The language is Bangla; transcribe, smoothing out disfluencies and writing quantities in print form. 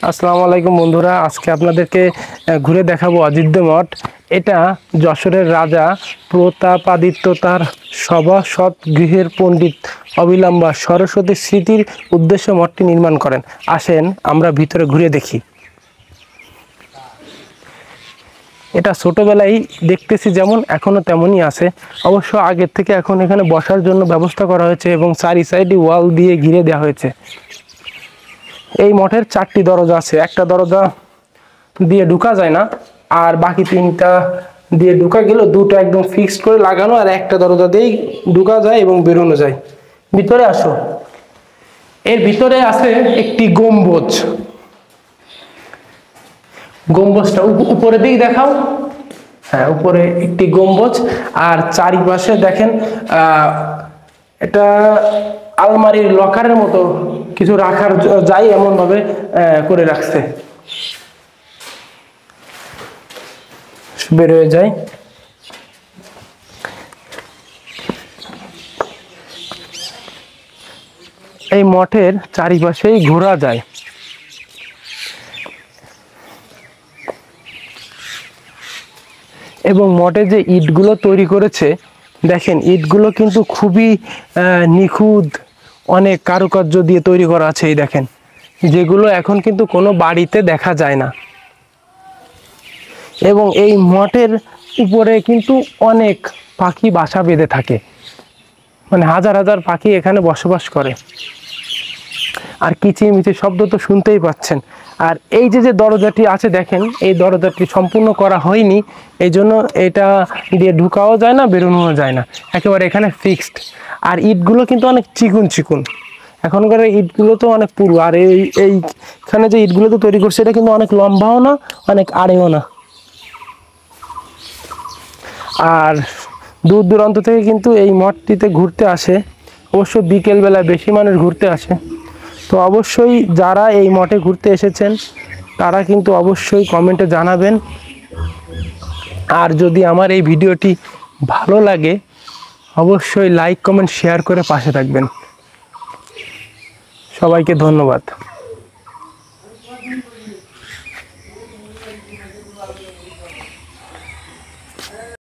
আসসালামু আলাইকুম বন্ধুরা, আজকে আপনাদেরকে ঘুরে দেখাবো অযোধ্য মঠ। এটা যশোরের রাজা প্রতাপাদিত্য তার সভাসদ গৃহের পণ্ডিত অবিলম্বা সরস্বতী স্মৃতির উদ্দেশ্যে মঠটি নির্মাণ করেন। আসেন আমরা ভিতরে ঘুরে দেখি। এটা ছোটোবেলায় দেখতেছি যেমন এখনও তেমনই আছে। অবশ্য আগের থেকে এখন এখানে বসার জন্য ব্যবস্থা করা হয়েছে এবং চারি সাইডে ওয়াল দিয়ে ঘিরে দেওয়া হয়েছে। এই মঠের 4টি দরজা আছে, একটা দরজা দিয়ে ঢুকা যায় না, আর বাকি 3টা দিয়ে ঢুকা গেল, 2টা একদম ফিক্সড করে লাগানো, আর একটা দরজা দিয়েই ঢুকা যায় এবং বেরোনো যায়। ভিতরে আসো। এর ভিতরে আছে একটি গম্বুজ। গম্বুজটা উপরের দিকে দেখাও। হ্যাঁ, উপরে একটি গম্বুজ, আর চারিপাশে দেখেন এটা আলমারির লকারের মতো কিছু রাখার যায় এমন ভাবে করে রাখছে। বের হয়ে যায়। এই মঠের চারিপাশেই ঘোরা যায়। এবং মঠে যে ইটগুলো তৈরি করেছে দেখেন, ইটগুলো কিন্তু খুবই নিখুঁত, অনেক কারুকার্য দিয়ে তৈরি করা আছে। এই দেখেন, যেগুলো এখন কিন্তু কোনো বাড়িতে দেখা যায় না। এবং এই মঠের উপরে কিন্তু অনেক পাখি বাসা বেঁধে থাকে, মানে হাজার হাজার পাখি এখানে বসবাস করে। আর কিচিরমিচির শব্দ তো শুনতেই পাচ্ছেন। আর এই যে দরজাটি আছে দেখেন, এই দরজাটি সম্পূর্ণ করা হয়নি, এই জন্য এটা দিয়ে ঢুকাও যায় না, বেরোনোও যায় না, একেবারে এখানে ফিক্সড। আর ইটগুলো কিন্তু অনেক চিকুন চিকুন, এখনকার ইটগুলো তো অনেক পুরো। আর এইখানে যে ইটগুলো তো তৈরি করছে, এটা কিন্তু অনেক লম্বাও না, অনেক আড়েও না। আর দূর দূরান্ত থেকে কিন্তু এই মঠটিতে ঘুরতে আসে, অবশ্য বিকেলবেলা বেশি মানুষ ঘুরতে আসে। তো অবশ্যই যারা এই মঠে ঘুরতে এসেছেন তারা কিন্তু অবশ্যই কমেন্টে জানাবেন। আর যদি আমার এই ভিডিওটি ভালো লাগে অবশ্যই লাইক কমেন্ট শেয়ার করে পাশে থাকবেন। সবাইকে ধন্যবাদ।